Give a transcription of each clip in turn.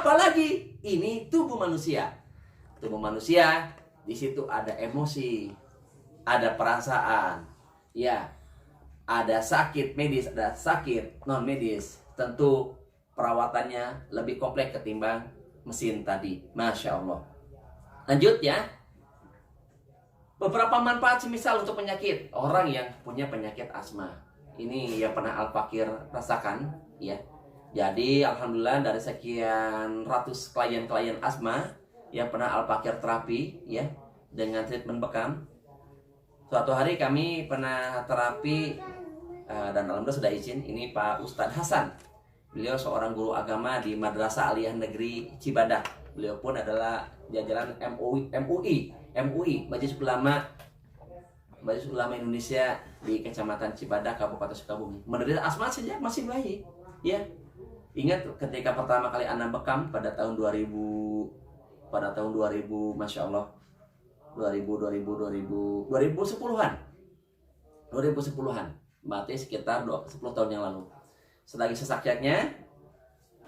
Apalagi ini tubuh manusia. Tubuh manusia, di situ ada emosi, ada perasaan, ya, ada sakit medis, ada sakit non medis. Tentu perawatannya lebih kompleks ketimbang mesin tadi. Masya Allah. Lanjut ya. Beberapa manfaat semisal untuk penyakit orang yang punya penyakit asma. Ini yang pernah Al-Fakir rasakan, ya. Jadi alhamdulillah dari sekian ratus klien-klien asma yang pernah Al-Fakir terapi, ya, dengan treatment bekam. Suatu hari kami pernah terapi dan alhamdulillah sudah izin. Ini Pak Ustadz Hasan. Beliau seorang guru agama di Madrasah Aliyah Negeri Cibadak. Beliau pun adalah jajaran MUI, Majelis Ulama Indonesia di Kecamatan Cibadak, Kabupaten Sukabumi. Menderita asma sejak masih bayi, ya. Ingat ketika pertama kali Anda bekam pada tahun 2000, Masya Allah, 2010-an, berarti sekitar 10 tahun yang lalu. Selagi sesakitnya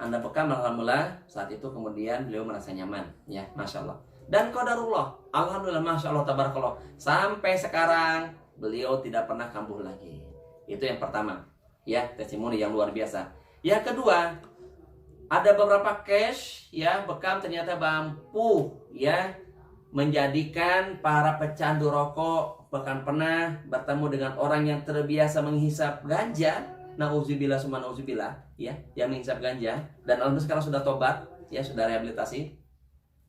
Anda bekam, alhamdulillah saat itu kemudian beliau merasa nyaman, ya, Masya Allah. Dan qadarullah, alhamdulillah, Masya Allah, tabarakallah, sampai sekarang beliau tidak pernah kambuh lagi. Itu yang pertama, ya, testimoni yang luar biasa. Yang kedua, ada beberapa case, ya, bekam ternyata mampu, ya, menjadikan para pecandu rokok. Bahkan pernah bertemu dengan orang yang terbiasa menghisap ganja, nauzubillah summa nauzubillah, ya, yang menghisap ganja, dan alhamdulillah sekarang sudah tobat, ya, sudah rehabilitasi.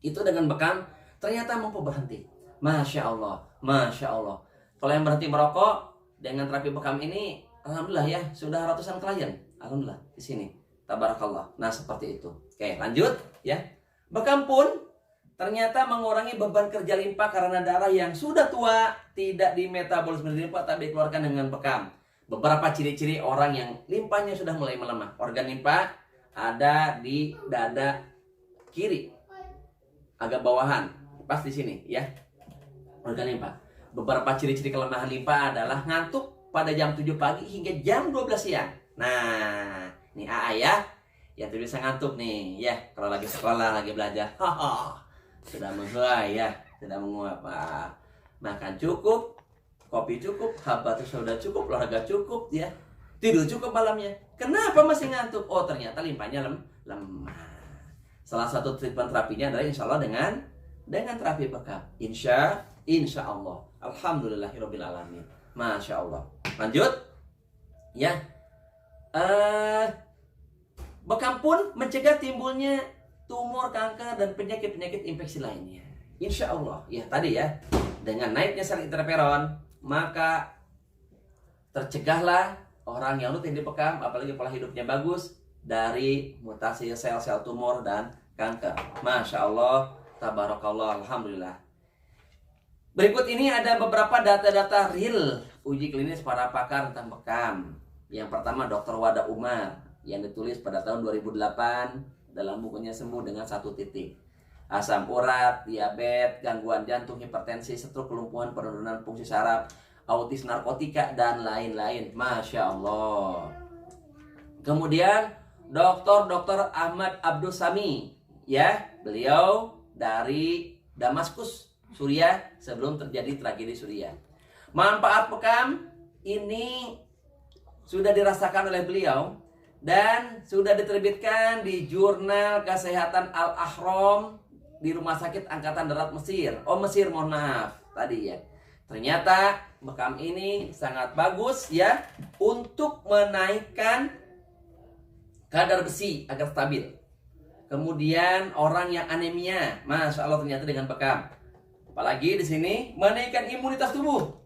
Itu dengan bekam ternyata mampu berhenti. Masya Allah, Masya Allah. Kalau yang berhenti merokok dengan terapi bekam ini, alhamdulillah, ya, sudah ratusan klien, alhamdulillah di sini. Tabarakallah. Nah, seperti itu. Oke, lanjut, ya. Bekam pun ternyata mengurangi beban kerja limpa karena darah yang sudah tua tidak dimetabolisme limpa, tapi dikeluarkan dengan bekam. Beberapa ciri-ciri orang yang limpanya sudah mulai melemah. Organ limpa ada di dada kiri, agak bawahan, pas di sini, ya, organ limpa. Beberapa ciri-ciri kelemahan limpa adalah ngantuk pada jam 7 pagi hingga jam 12 siang. Nah, ini AA, ya, yang bisa ngantuk nih, ya, kalau lagi sekolah, lagi belajar, sudah menguap, ya, sudah menguap. Makan cukup, kopi cukup, habatus sudah cukup, olahraga cukup, ya, tidur cukup malamnya. Kenapa masih ngantuk? Oh, ternyata limpanya lemah. Salah satu treatment terapinya adalah insya Allah dengan terapi bekam. Insya Allah. Alhamdulillahirabbil alamin. Masya Allah. Lanjut, ya. Bekam pun mencegah timbulnya tumor, kanker, dan penyakit-penyakit infeksi lainnya. Insya Allah, ya, tadi, ya, dengan naiknya sel interferon, maka tercegahlah orang yang rutin dibekam, apalagi pola hidupnya bagus, dari mutasi sel-sel tumor dan kanker. Masya Allah, tabarakallah, alhamdulillah. Berikut ini ada beberapa data-data real uji klinis para pakar tentang bekam. Yang pertama, Dr. Wada Umar, yang ditulis pada tahun 2008 dalam bukunya Sembuh dengan 1 titik. Asam urat, diabetes, gangguan jantung, hipertensi, stroke, kelumpuhan, penurunan fungsi saraf, autis, narkotika, dan lain-lain. Masya Allah. Kemudian Dr. Ahmad Abdul Sami, ya, beliau dari Damaskus, Suriah, sebelum terjadi tragedi Suriah. Manfaat bekam ini sudah dirasakan oleh beliau dan sudah diterbitkan di Jurnal Kesehatan Al-Ahram di Rumah Sakit Angkatan Darat Mesir. Oh, Mesir, mohon maaf tadi, ya. Ternyata bekam ini sangat bagus, ya, untuk menaikkan kadar besi agar stabil. Kemudian orang yang anemia, Masya Allah, ternyata dengan bekam. Apalagi di sini menaikkan imunitas tubuh.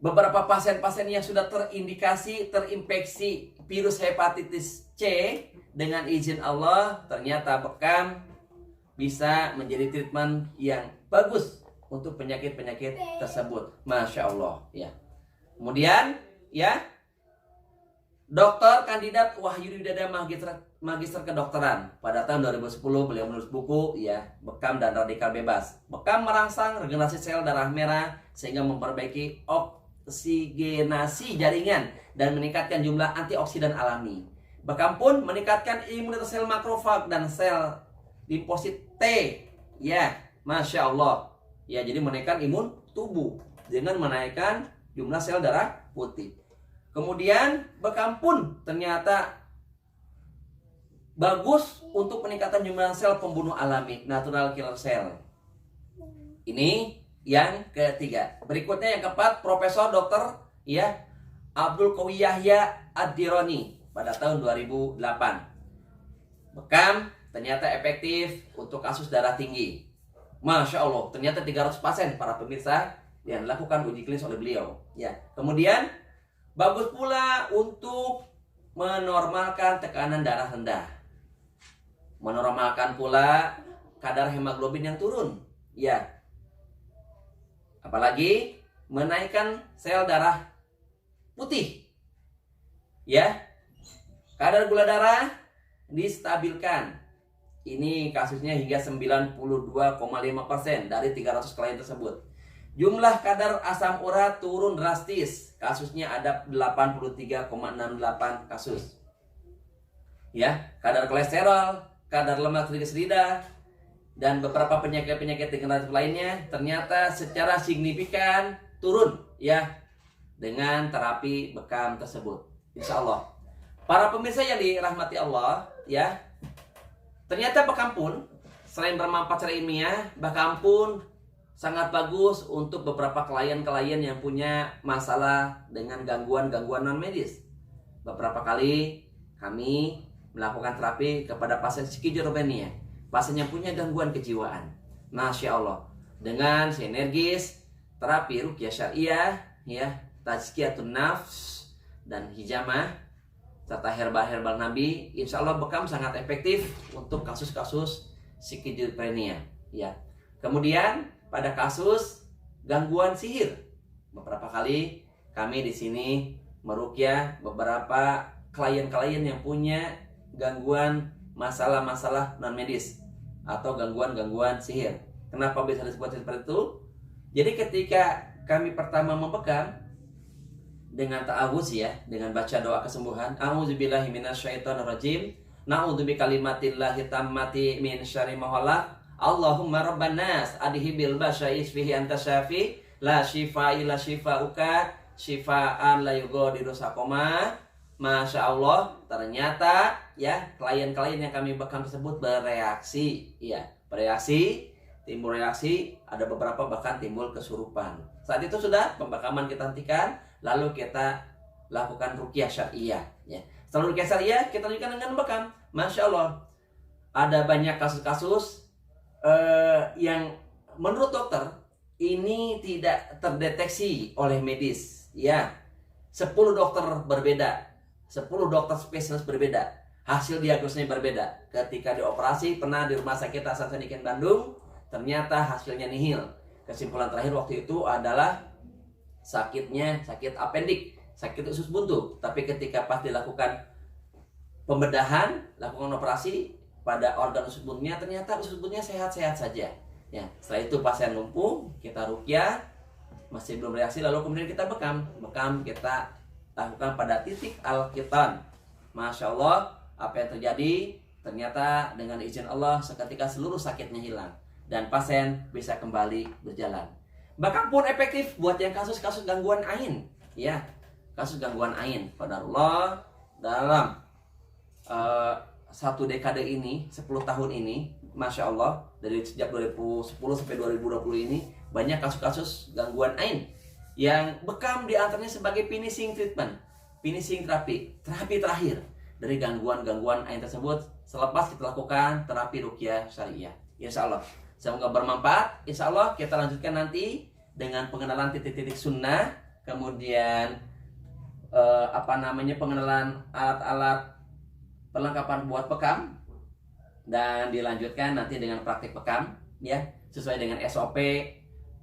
Beberapa pasien-pasien yang sudah terindikasi terinfeksi virus hepatitis C, dengan izin Allah, ternyata bekam bisa menjadi treatment yang bagus untuk penyakit-penyakit tersebut. Masya Allah, ya. Kemudian, ya, Dokter Kandidat Wahyudi Widada Magister Kedokteran. Pada tahun 2010 beliau menulis buku, ya, Bekam dan Radikal Bebas. Bekam merangsang regenerasi sel darah merah sehingga memperbaiki oksigenasi jaringan dan meningkatkan jumlah antioksidan alami. Bekam pun meningkatkan imunitas sel makrofag dan sel limfosit T. Ya, Masya Allah. Ya, jadi menaikkan imun tubuh dengan menaikkan jumlah sel darah putih. Kemudian bekam pun ternyata bagus untuk peningkatan jumlah sel pembunuh alami, natural killer cell. Ini yang ketiga. Berikutnya yang keempat, Profesor Dr. ya Abdul Qawi Yahya Ad-Dironi pada tahun 2008. Bekam ternyata efektif untuk kasus darah tinggi. Masya Allah, ternyata 300% para pemirsa yang dilakukan uji klinis oleh beliau. Ya, kemudian bagus pula untuk menormalkan tekanan darah rendah. Menormalkan pula kadar hemoglobin yang turun. Ya. Apalagi menaikkan sel darah putih. Ya. Kadar gula darah distabilkan. Ini kasusnya hingga 92,5% dari 300 klien tersebut. Jumlah kadar asam urat turun drastis. Kasusnya ada 83,68 kasus. Ya, kadar kolesterol, kadar lemak trigliserida, dan beberapa penyakit-penyakit degeneratif lainnya ternyata secara signifikan turun ya dengan terapi bekam tersebut. Insya Allah. Para pemirsa yang dirahmati Allah ya, ternyata bekam pun selain bermanfaat secara ilmiah, bekam pun sangat bagus untuk beberapa klien-klien yang punya masalah dengan gangguan-gangguan non medis. Beberapa kali kami melakukan terapi kepada pasien skizofrenia, pasien yang punya gangguan kejiwaan. Masya Allah, dengan sinergis terapi ruqyah syariah, ya, tazkiyatun nafs dan hijamah serta herbal-herbal Nabi, insya Allah bekam sangat efektif untuk kasus-kasus skizofrenia. Ya, kemudian pada kasus gangguan sihir, beberapa kali kami di sini meruqyah beberapa klien-klien yang punya gangguan masalah-masalah non medis atau gangguan-gangguan sihir. Kenapa bisa disebut seperti itu? Jadi ketika kami pertama membekam dengan ta'awuz ya, dengan baca doa kesembuhan, a'udzubillahi minasyaitonirrajim, na'udzubi kalimatillahi tammati min syarri ma khalaq, Allahumma rabban nas adhibil ba'sa isfihi anta syafi la shifa illa shifauka shifaan la yughadiru saqama. Masya Allah, ternyata ya klien-klien yang kami bekam tersebut bereaksi, ya bereaksi, timbul reaksi, ada beberapa bahkan timbul kesurupan. Saat itu sudah pembekaman kita hentikan, lalu kita lakukan ruqyah syariah. Ya. Setelah ruqyah syariah kita lanjutkan dengan bekam. Masya Allah, ada banyak kasus-kasus yang menurut dokter ini tidak terdeteksi oleh medis. Ya, 10 dokter berbeda. 10 dokter spesialis berbeda, hasil diagnosisnya berbeda. Ketika dioperasi pernah di Rumah Sakit Hasanuddin Bandung, ternyata hasilnya nihil. Kesimpulan terakhir waktu itu adalah sakitnya sakit apendik, sakit usus buntu. Tapi ketika pas dilakukan pembedahan, lakukan operasi pada organ usus buntunya, ternyata usus buntunya sehat-sehat saja. Ya, setelah itu pasien lumpuh, kita ruqyah, masih belum reaksi, lalu kemudian kita bekam kita lakukan pada titik al-khitan. Masya Allah, apa yang terjadi ternyata dengan izin Allah seketika seluruh sakitnya hilang dan pasien bisa kembali berjalan. Bahkan pun efektif buat yang kasus-kasus gangguan ain, ya, kasus gangguan ain. Qadarullah dalam 1 dekade ini, 10 tahun ini, Masya Allah, dari sejak 2010 sampai 2020 ini banyak kasus-kasus gangguan ain yang bekam diantaranya sebagai finishing treatment, finishing terapi terakhir dari gangguan-gangguan ain tersebut selepas kita lakukan terapi ruqyah syariah. Insya Allah semoga bermanfaat. Insya Allah kita lanjutkan nanti dengan pengenalan titik-titik sunnah, kemudian pengenalan alat-alat perlengkapan buat bekam, dan dilanjutkan nanti dengan praktik bekam ya, sesuai dengan SOP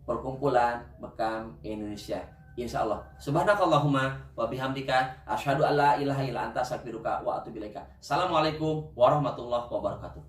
perkumpulan bekam Indonesia. Insya Allah. Subhanakallahumma wa bihamdika asyhadu alla ilaha illa anta astaghfiruka wa atubu ilaika. Assalamualaikum warahmatullahi wabarakatuh.